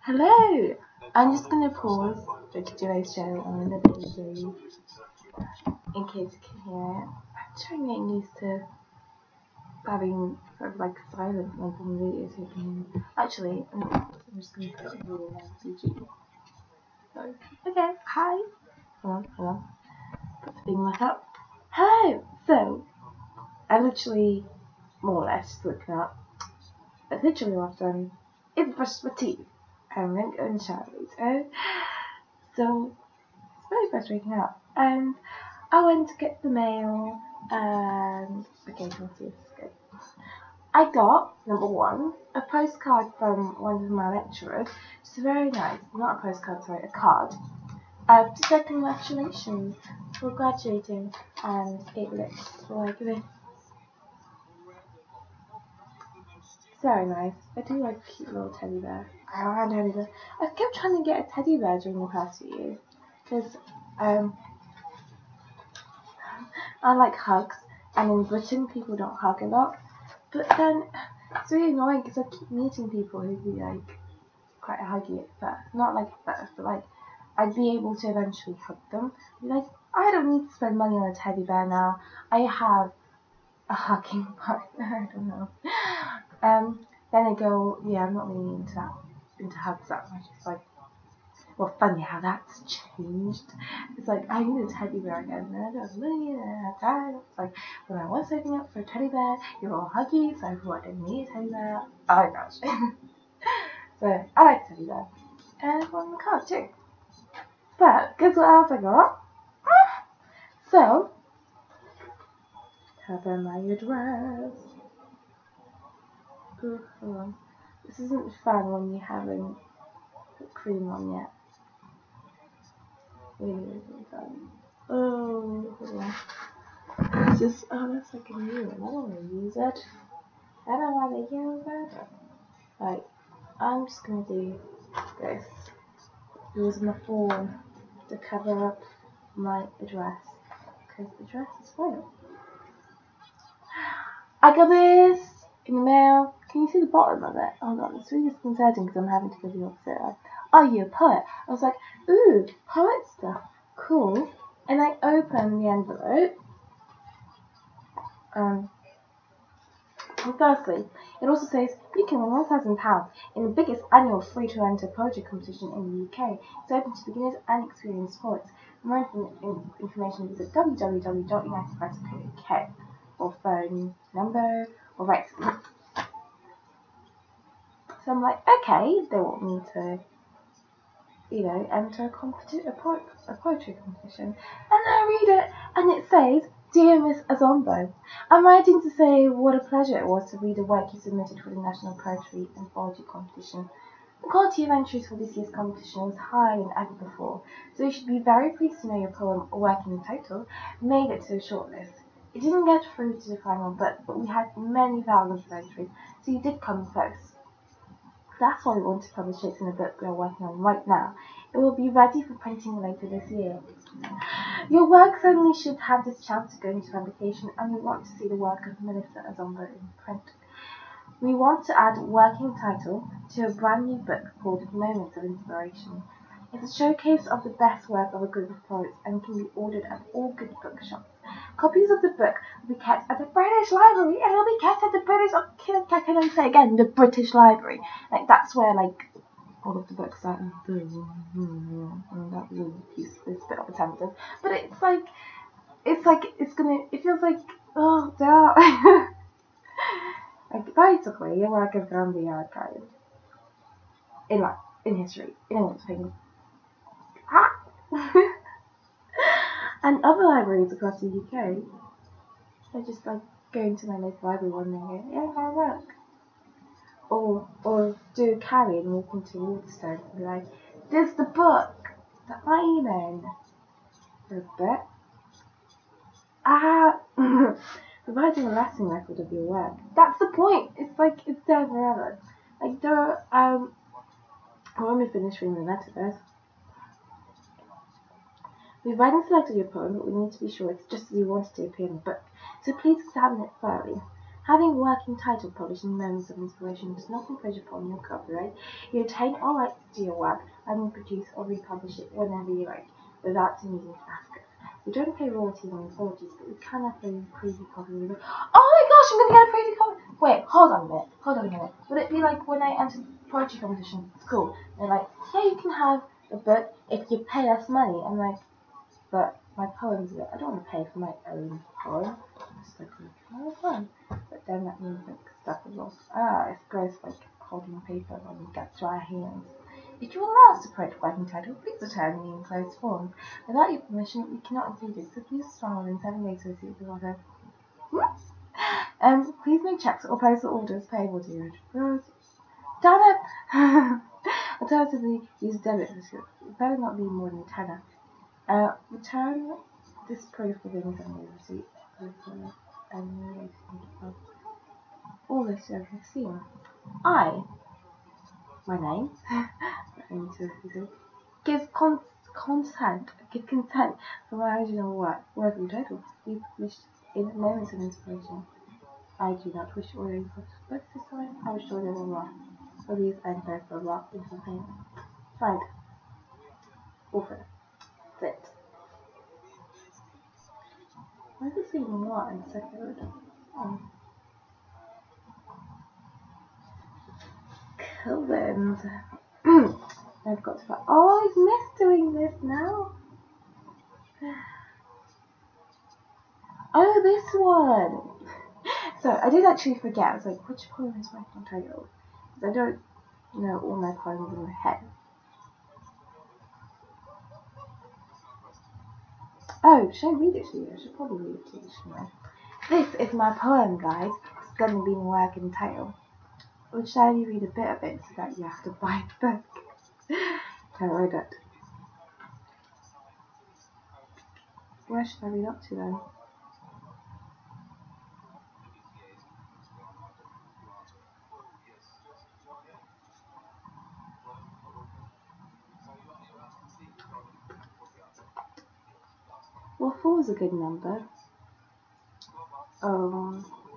Hello! I'm just gonna pause for today's show on another video in case you can hear it. I'm trying to get used to having sort of like silent like on videos you can hear. Actually, I'm just gonna put it here on CG. So, okay, hi! Hold on. Put the thing back up. Hello! So, I'm literally more or less just looking up. But literally what I've done is brush my teeth. I'm going to go in the shower later. So, it's very frustrating out. And I went to get the mail and okay, let's see this go. I got number one, a postcard from one of my lecturers. It's very nice. Not a postcard, sorry, a card. To say congratulations for graduating, and it looks like this. It's very nice. I do like a cute little teddy bear. I want a teddy bear. I kept trying to get a teddy bear during the past few years because I like hugs, and in Britain people don't hug a lot. But then it's really annoying because I keep meeting people who'd be like quite huggy at first. Not like at first, but like I'd be able to eventually hug them. Be like, I don't need to spend money on a teddy bear now. I have a hugging partner. I don't know. Then I go, yeah, I'm not really into hugs that much. It's like, well, funny how that's changed. It's like, I need a teddy bear again. And I don't really have time. It's like, when I was saving up for a teddy bear, you're all huggy, so I thought I didn't need a teddy bear. Oh my gosh. So, I like teddy bear. And I got in the car too. But, guess what else I got? So, cover my address. Ooh, hold on. This isn't fun when you haven't put cream on yet. Really isn't fun. Oh, hold on. It's just, oh, that's like a new one. I don't want to use it. I don't know why they use it. Right, I'm just going to do this. Using the form to cover up my address. Because the address is full. I got this in the mail. Can you see the bottom of it? Hold on, it's really disconcerting because I'm having to go the opposite way. Are you a poet? I was like, ooh, poet stuff. Cool. And I open the envelope. And firstly, it also says you can win £1,000 in the biggest annual free-to-enter poetry competition in the UK. It's open to beginners and experienced poets. For more information, visit www.unitedpress.co.uk or phone number or write. So I'm like, okay, they want me to, enter a poetry competition. And I read it, and it says, Dear Miss Azombo, I'm writing to say what a pleasure it was to read the work you submitted for the National Poetry Anthology Competition. The quality of entries for this year's competition was higher than ever before, so you should be very pleased to know your poem or work in the title made it to the shortlist. It didn't get through to the final, but we had many thousands of entries, so you did come close. That's why we want to publish it in a book we are working on right now. It will be ready for printing later this year. Your work certainly should have this chance to go into publication, and we want to see the work of Melissa Azombo in print. We want to add working title to a brand new book called Moments of Inspiration. It's a showcase of the best work of a group of poets and can be ordered at all good bookshops. Copies of the book will be kept at the British Library, and it'll be kept at the British. Can I say again, the British Library? Like that's where all of the books are. And that was a piece. It's a bit of a tangent, but it feels like oh damn. Like basically, your work is gonna be archived in history, in all things. And other libraries across the UK, I just go into my local library one day and go, yeah, my work. Or do a carry and walk into Waterstone and be like, there's the book that I'm in. The book? Providing a lasting record of your work. That's the point. It's there forever. When we finish reading the letter first. We've read and selected your poem, but we need to be sure it's just as you wanted to appear in the book, so please examine it thoroughly. Having a working title published in Moments of Inspiration does not infringe upon your copyright. You retain all rights to your work and reproduce or republish it whenever you like, without needing to ask us. We don't pay royalties on apologies, but we can offer you a preview copy. Oh my gosh, I'm going to get a preview copy! Wait, hold on a minute. Would it be like when I entered poetry competition at school? They're like, yeah, you can have the book if you pay us money. I'm like, but my poems, I don't want to pay for my own poem. Just like, my poem. But then that means like stuff is lost. It's gross, like holding paper when you get dry hands. If you allow us to approach working title, please return the enclosed form. Without your permission, we cannot include it, so please respond within 7 days to receive the order. Please make checks or postal orders payable to you. Damn it! Alternatively, use debit receipt. It better not be more than a tenner. Return this proof within 7 days receipt. All this you have seen. My name, give consent for my original working title to be published in Moments of Inspiration. I do not wish to order any books this time. I wish to order one. For these and both for rock into the payment. Find. Author. Sit. Why does it say more in the second? Collins. I've got to find. Oh, I've missed doing this now. Oh, this one. So I did actually forget. I was like, which poem is my title? Because I don't know all my poems in my head. Oh, should I read it to you? I should probably read it to you, shouldn't I? This is my poem, guys. It's going to be in working title. Or should I only read a bit of it so that you have to buy the book? Can't read it. Where should I read up to then? Well, 4 is a good number.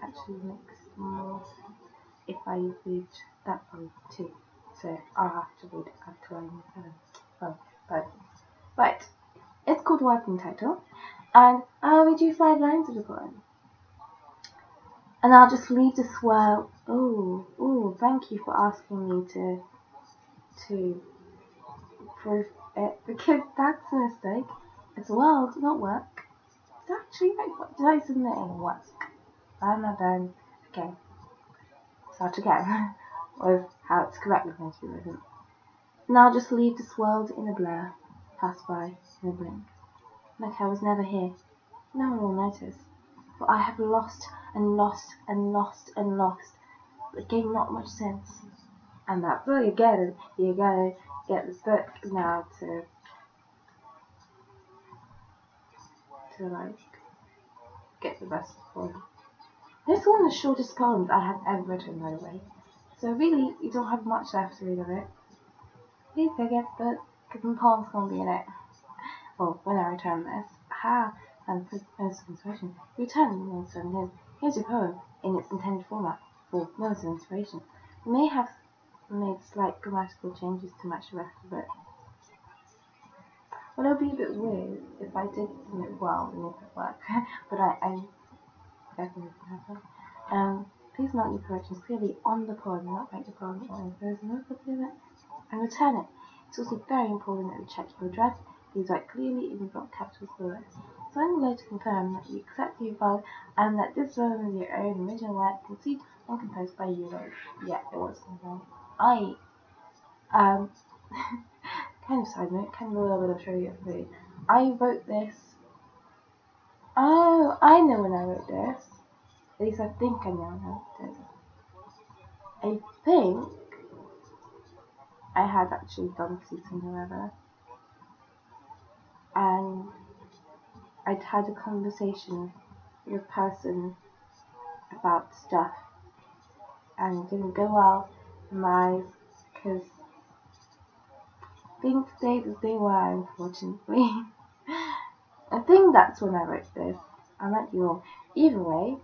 Actually makes more if I read that one too. So I'll have to read up to line 7. But it's called Working Title, and I'll read you 5 lines of the poem. And I'll just leave the swirl. Oh, thank you for asking me to proof it, because that's a mistake. It's world, not work. Actually, did I submit in work? I'm not done. Okay. Start again with how it's correctly going to be written. Now just leave this world in a blur, pass by in a blink, like I was never here. No one will notice, for I have lost and lost and lost and lost, but gain not much sense. And that's all you get. You gotta get this book now to like get the best form. This is one of the shortest poems I have ever written, by the way. So really, you don't have much left to read of it. Please go get the book, because the poem's gonna be in it. Well, when I return this. And for Moments of Inspiration. Return Moments of Inspiration. Here's your poem in its intended format for Moments of Inspiration. You may have made slight grammatical changes to match the rest of the book. Well, it'll be a bit weird if I did submit well and make it work. But I definitely have that. Please note your corrections clearly on the poem, not write the poem or if there is no copy of it, and return it. It's also very important that you check your address. Please write clearly in block capitals below. So I'm going to confirm that you accept the above and that this poem is your own original work, conceived and composed by you. Yeah, it was confirmed. Kind of side note, kind of a little bit of trivia for you. I wrote this. Oh, I know when I wrote this. At least I think I know when I wrote this. I think I had actually gone to see Cinderella, and I'd had a conversation with a person about stuff, and it didn't go well in my eyes because things stayed as they were, unfortunately. I think that's when I wrote this. I might be wrong. Either way,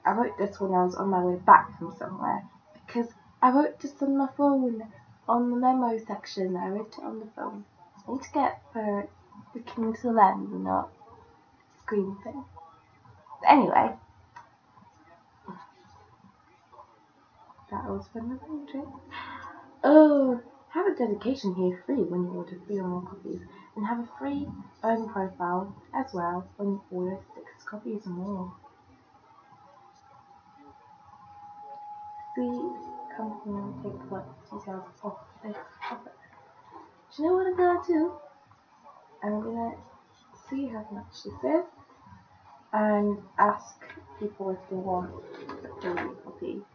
I wrote this when I was on my way back from somewhere because I wrote this on my phone on the memo section. I wrote it on the phone. I need to get the looking to the lens and not screen thing. But anyway, that was fun. Oh, have a dedication here free when you order 3 or more copies, and have a free own profile as well when you order 6 copies or more. The company will take what details off this offer. Do you know what I'm gonna do? I'm gonna see how much this is and ask people if they want a free copy.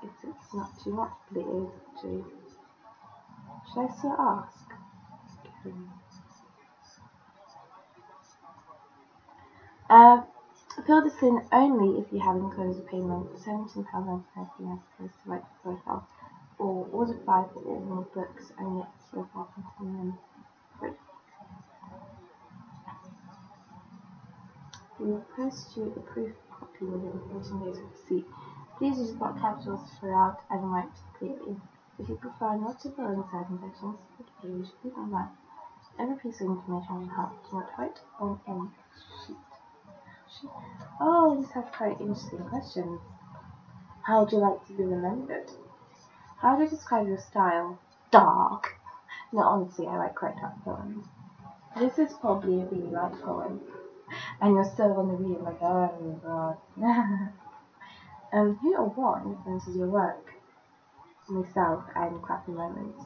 If it's not too much, but it is actually. Should I still ask? Fill this in only if you have enclosed a payment £17.99 as opposed to write the profile, or order 5 or more books and get the profile containing them free. We will post you a proof copy within 14 days of receipt. Please use block capitals throughout and write clearly. If you prefer not to fill in certain sections of the page, leave them blank. Every piece of information will help. Do not write on any sheet. Oh, this has quite interesting questions. How would you like to be remembered? How do you describe your style? Dark. No, honestly, I write quite dark poems. This is probably a really light poem. And you're still going to read it like, oh my god. Who or what influences your work? Myself and crappy moments.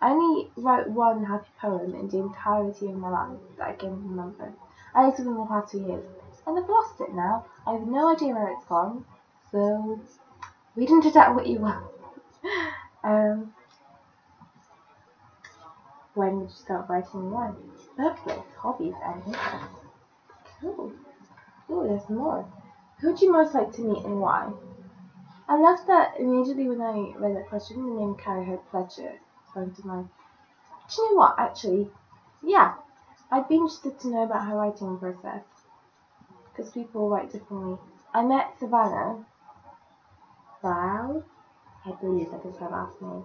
I only wrote one happy poem in the entirety of my life that I can remember. I wrote it in the past 2 years. And I've lost it now. I have no idea where it's gone. So, read into that what you want. When did you start writing one? Birthplace, hobbies, and interests. Cool. Oh, there's more. Who would you most like to meet and why? I love that immediately when I read that question, the name Carrie Hope Fletcher sprang to mind. Do you know what, actually? Yeah, I'd be interested to know about her writing process. Because people write differently. I met Savannah Val, I believe that is her last name.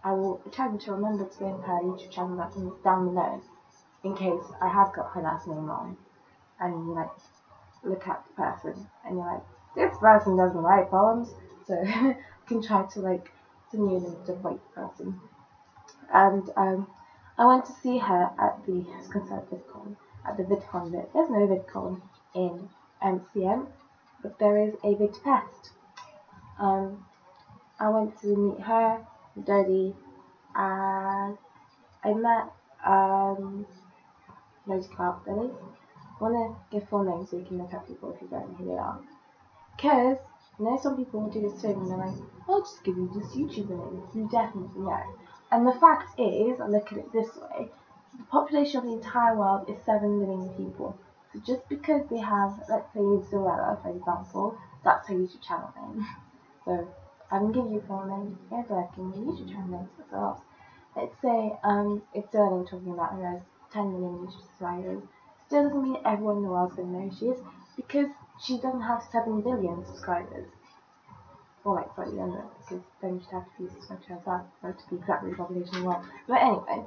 I will attempt to remember to link her YouTube channel down below, in case I have got her last name wrong. And you look at the person, and you're like, this person doesn't write poems, so you can try to send you an the right person. And I went to see her at the VidCon. At the VidCon bit. There's no VidCon in MCM, but there is a VidFest. I went to meet her, Dodie, and I met Lady Clark Billy. I want to give full names so you can look up people if you don't know who they are. Because, some people will do this thing and they're like, I'll just give you this YouTuber name. You definitely know. And the fact is, I look at it this way, the population of the entire world is 7 billion people. So just because they have, let's say, Zorella, for example, that's her YouTube channel name. So I can give you full names, and I can give YouTube channel names as well. Let's say it's Zorella we're talking about, who has 10 million YouTube subscribers. Still doesn't mean everyone in the world's going to know who she is, because she doesn't have 7 billion subscribers. Or slightly under, because then she'd have to be subscribed to herself for it to be exactly the population of the world. But anyway,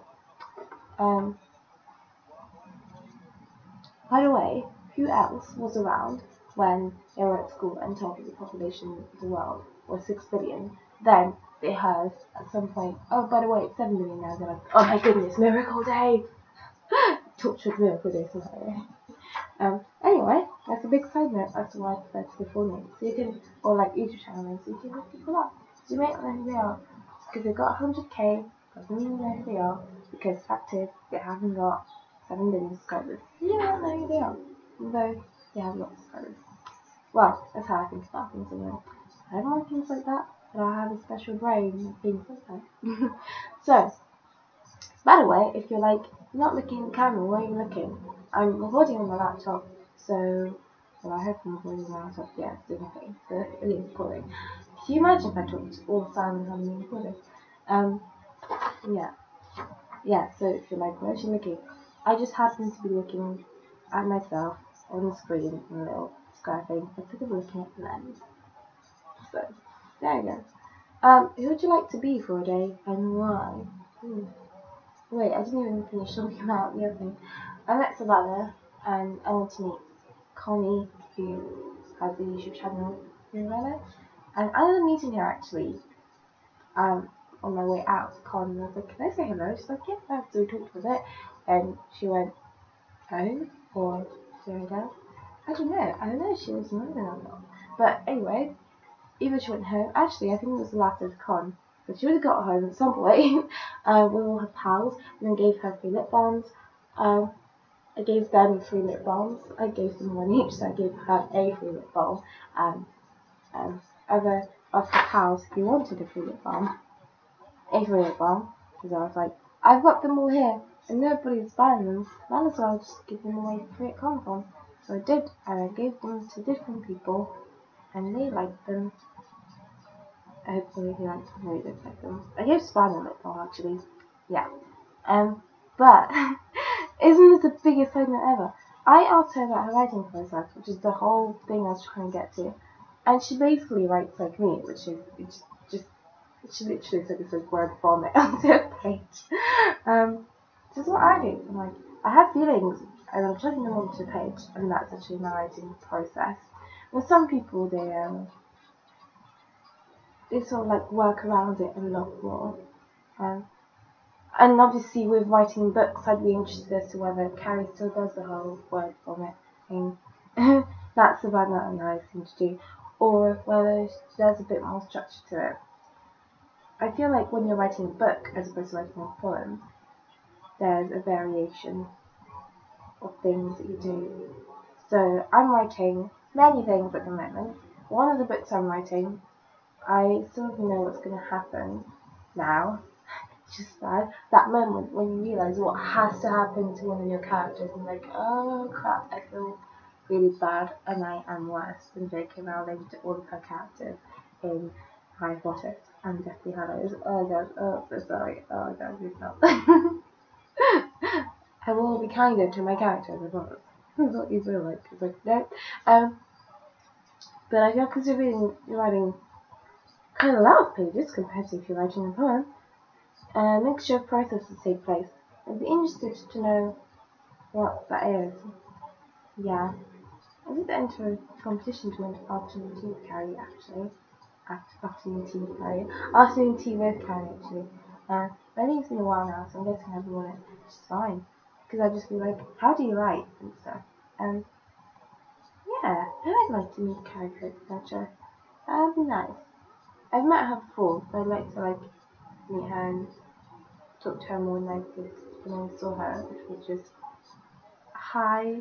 by the way, who else was around when they were at school and told that the population of the world was 6 billion? Then they heard at some point, oh, by the way, it's 7 billion now. They're like, oh my goodness, Miracle Day! Tortured Miracle Day somehow. Anyway, that's a big side note as to why I prefer to give full names. So you can, or YouTube channel names, so you can look people up. So you may not know who they are. Because they've got 100k, doesn't mean you know who they are. Because the fact is, they haven't got 7 billion subscribers. You don't know who they are. Although, they have a lot of subscribers. Well, that's how I think about things anyway. I don't like things like that, but I have a special brain and things like that. So, by the way, if you're not looking at the camera, where are you looking? I'm recording on my laptop, so I hope I'm recording on my laptop. Yeah, it's doing okay. So it's really recording. Can you imagine if I talked all sound on me recording? Yeah. So if you're where's she looking? I just happen to be looking at myself on the screen in a little square thing instead of looking at the lens. So, there you go. Who would you like to be for a day and why? Wait, I didn't even finish talking about the other thing. I met Savannah and I want to meet Connie, who has a YouTube channel, and I ended up meeting her actually on my way out to Con, and I was like, can I say hello? She's like, yeah. So we talked for a bit, and she went home, or did I go? I don't know if she was moving or not. But anyway, either she went home, actually I think it was the last of the Con, but she would have got home at some point with all her pals, and then gave her 3 lip balms. I gave them 3 lip balms. I gave them 1 each, so I gave her a 3 lip balm. Other of her pals who wanted a 3 lip balm, because I was like, I've got them all here, and nobody's buying them. Might as well just give them away for free at Con. So I did, and I gave them to different people, and they liked them. Hopefully they liked them. No, they didn't like them. I gave Spider a lip balm actually. Yeah. But isn't this the biggest segment ever? I asked her about her writing process, which is the whole thing I was trying to get to, and she basically writes like me, which is she literally said this as word vomit onto a page. This is what I do. I'm like, I have feelings, and I'm chucking them onto a page, and that's actually my writing process. With some people, they sort of like work around it a lot more. And obviously with writing books, I'd be interested as to whether Carrie still does the whole word vomit thing. That's about not a nice thing to do. Or whether there's a bit more structure to it. I feel like when you're writing a book, as opposed to writing a poem, there's a variation of things that you do. So I'm writing many things at the moment. One of the books I'm writing, I sort of know what's going to happen now. Just that moment when you realise what has to happen to one of your characters and like, oh crap, I feel really bad, and I am worse than J.K. Rowling to all of her characters in Harry Potter and Deathly Hallows. Oh god, oh so sorry, oh god, please stop. I will be kinder to my characters, I promise. That's what you feel like. It's like, no. But I feel because you're writing kind of a lot of pages compared to if you're writing a poem, a mixture of processes take place. I'd be interested to know what that is. Yeah. I did enter a competition to win afternoon tea with Carrie, actually. Afternoon tea with Carrie. Afternoon tea with Carrie, actually. But I think it's been a while now, so I'm guessing I haven't won it, which is fine. Because I'd just be like, how do you write? And stuff. Yeah, I'd like to meet Carrie for adventure. That would be nice. I've met her before, but I'd like to, meet her and talk to her more than I did when I saw her, which was just, hi,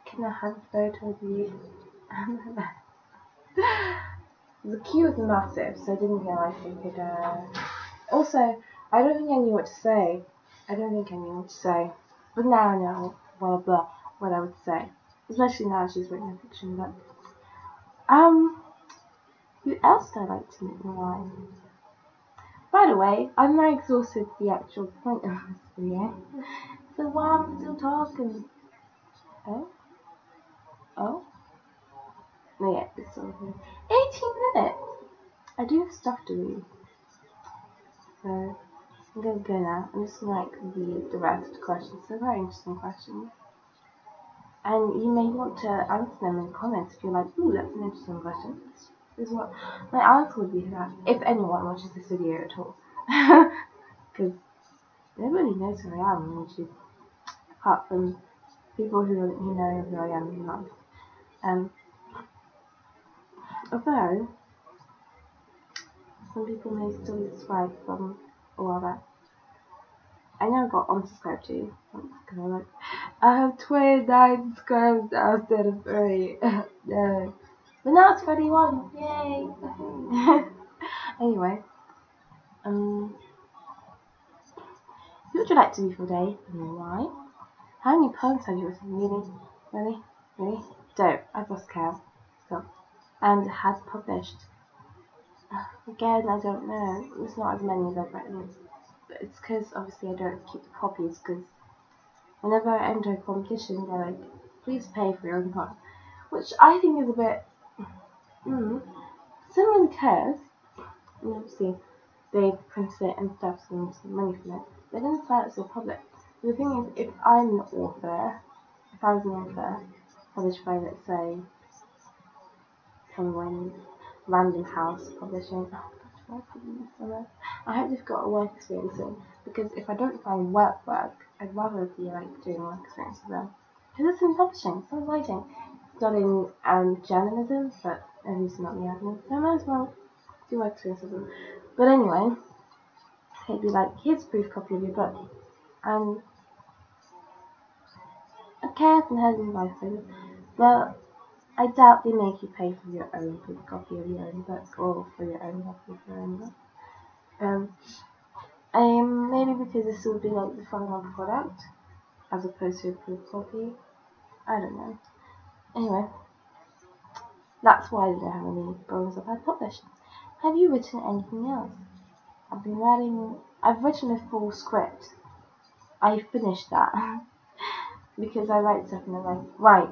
can I have a photo of you? The queue was massive, so I didn't feel like I could, also, I don't think I knew what to say. But now I know what I would say. Especially now she's written a fiction book. Who else do I like to meet in why? By the way, I'm now exhausted the actual point of this video. So why am I still talking? Oh? Oh? No, yeah, it's still here. 18 minutes! I do have stuff to read. So, I'm gonna go now. I'm just gonna read the rest of the questions. They're very interesting questions. And you may want to answer them in the comments if you're like, ooh, that's an interesting question. This is what my answer would be to that, if anyone watches this video at all. Because nobody knows who I am on YouTube, apart from people who know who I am in life. Although, some people may still subscribe from a while back. I never got unsubscribed to, because I have 29 subscribers now instead of 3. No. But now it's 31, yay! Anyway, who would you like to be for a day and why? How many poems have you written? Really? Don't. I've lost count. Stop. And had published. Again, I don't know. It's not as many as I've written. But it's because obviously I don't keep the copies, because whenever I enter a competition, they're like, please pay for your own part. Which I think is a bit someone cares. Obviously they printed it and stuff, so some money from it. They didn't sell it to the public. The thing is, if I'm an author, if I was an author published by, let's say, Penguin, Random House Publishing, I hope they've got a work experience in, because if I don't find work, I'd rather be like doing work experience with them. Because it's in publishing, it's not writing. It's not in journalism, but at least not the admin, so I might as well do work experience with them. But anyway, it'd be like, here's a proof copy of your book. And okay, I haven't heard any lifesavers, but I doubt they make you pay for your own proof copy of your own book, or for your own copy of your own book. Maybe because this will be like the final product, as opposed to a proof copy. I don't know. Anyway, that's why I don't have any books that I published. Have you written anything else? I've written a full script. I finished that. Because I write stuff and I'm like, right,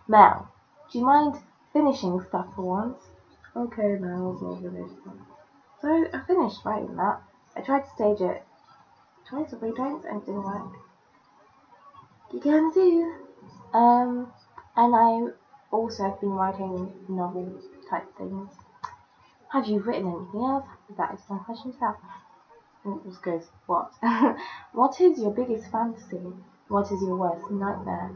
Mel, do you mind finishing stuff for once? Okay, Mel's all finished. So I finished writing that. I tried to stage it twice or 3 times and it didn't work. You can do. And I also have been writing novel type things. Have you written anything else? That is my question to that. This goes, what? What is your biggest fantasy? What is your worst nightmare?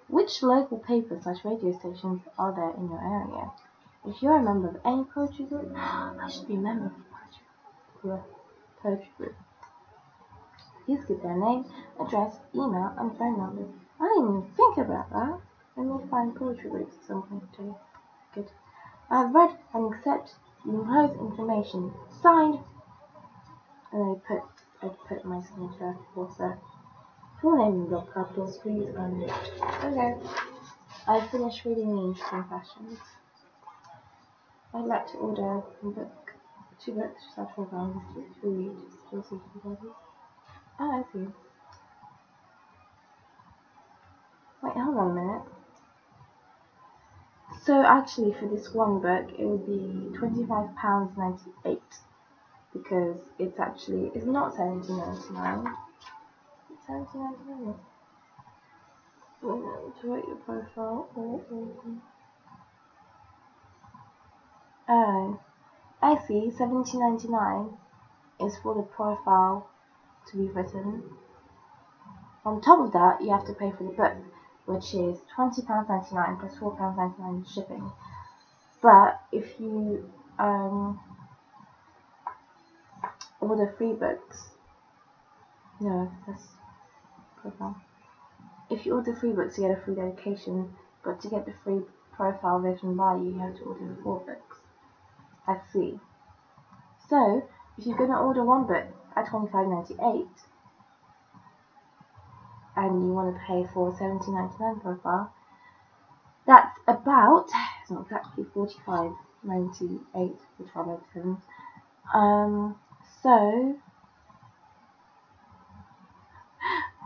Which local paper/radio stations are there in your area? If you're a member of any poetry group, I should be a member of a poetry group. Please give their name, address, email, and phone numbers. I didn't even think about that. Let me find poetry groups at some point too. Good. I have read and accept the enclosed information. Signed. And I put my signature with the full name in block capitals, please. Okay. I finished reading The Interesting Fashions. I'd like to order a book, 2 books, just £4 to read. Oh, I see. Wait, hold on a minute. So actually, for this one book, it would be £25.98 because it's not £17.99. It's £17.99. To write your profile. Oh, I see. £17.99 is for the profile to be written. On top of that, you have to pay for the book, which is £20.99 plus £4.99 shipping. But if you order 3 books, no, that's profile. If you order 3 books, you get a free dedication, but to get the free profile written by you, you have to order 4 books. I see. So, if you're going to order 1 book at £25.98, and you want to pay for £17.99 profile, that's about, it's not exactly £45.98 for 12 episodes. So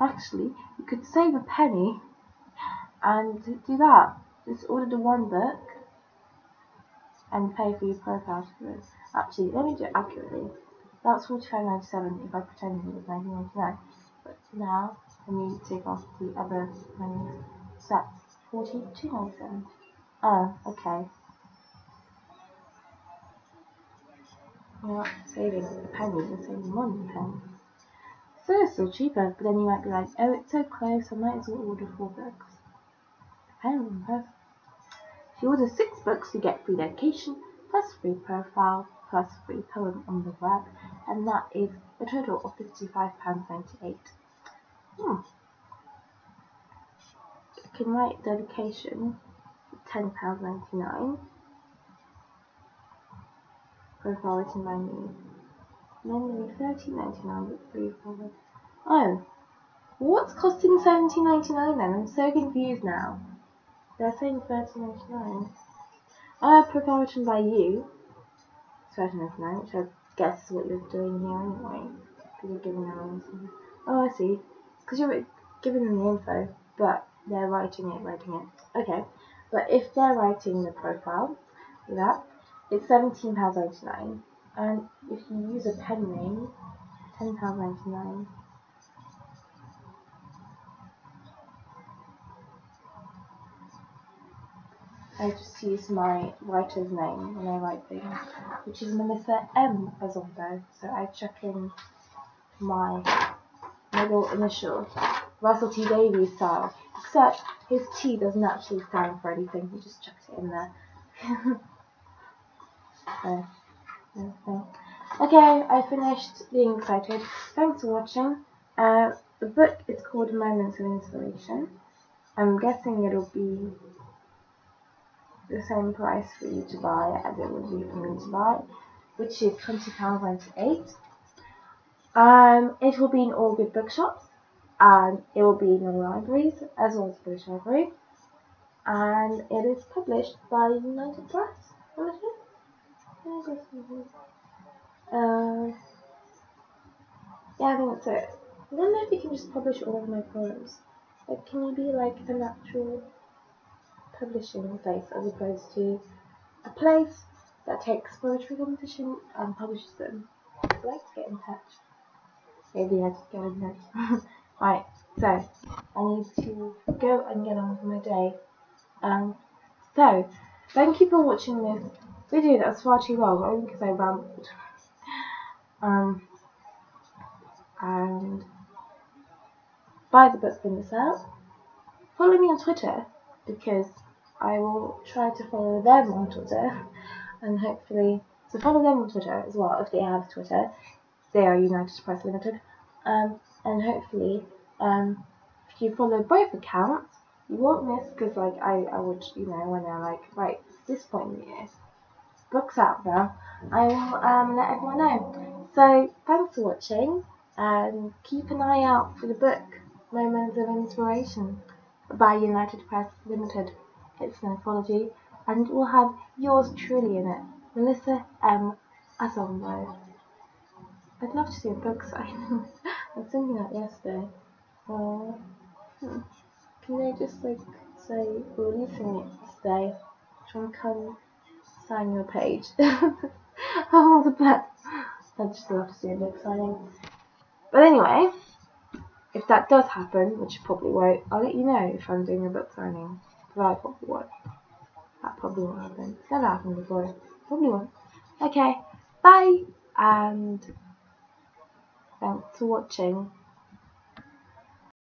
actually, you could save a penny and do that. Just order the 1 book and pay for your profile to it. Actually, let me do it accurately. That's £45.97 if I pretend it was £19.99. But now, let me take off the other money. So that's £42.97. Oh, okay. You're not saving a penny, you're saving 1 penny. So it's still cheaper, but then you might be like, oh, it's so close, I might as well order 4 books. Depends on the person. If you order 6 books, you get free dedication, plus free profile, plus free poem on the web, and that is a total of £55.98. You can write dedication for £10.99. Profile written by me. Normally £13.99 with free profile. Oh, what's costing £17.99 then? I'm so confused now. They're saying £13.99. Profile written by you. It's £13.99, which I guess is what you're doing here anyway. Because you're giving them all something. Oh, I see. It's because you're giving them the info, but they're writing it. Okay, but if they're writing the profile, that it's £17.99, and if you use a pen name, £10.99. I just use my writer's name when I write things, which is Melissa M. Azombo. So I chuck in my middle initial, Russell T Davies style, except his T doesn't actually stand for anything, he just chucks it in there. Okay, I finished being excited. Thanks for watching. The book is called Moments of Inspiration. I'm guessing it'll be the same price for you to buy as it would be for me to buy, which is £20.98. It will be in all good bookshops, and it will be in the libraries as well as British Library, and it is published by United Press Limited. Yeah, I think that's it. I don't know if you can just publish all of my poems. Like, can you be like an actual publishing place as opposed to a place that takes poetry competition and publishes them? I'd like to get in touch. Maybe I just get in touch. Right, so I need to go and get on with my day. So thank you for watching this video that was far too long, only because I rambled. And buy the book when it's out. Follow me on Twitter, because I will try to follow them on Twitter, and hopefully, so follow them on Twitter as well if they have Twitter. They are United Press Limited, and hopefully, if you follow both accounts, you won't miss, because like I would, when they're like, right, it's this point in the year, book's out now, I will let everyone know. So thanks for watching, and keep an eye out for the book Moments of Inspiration by United Press Limited. It's an anthology, and it will have yours truly in it, Melissa M. Azombo. I'd love to see a book signing. I was thinking that yesterday. Can they just like say we're releasing it today? Try and come sign your page. Oh, the bet. I'd just love to see a book signing. But anyway, if that does happen, which it probably won't, I'll let you know if I'm doing a book signing. But I probably won't. That probably won't happen. It's never happened before. Probably won't. Okay, bye, and thanks for watching.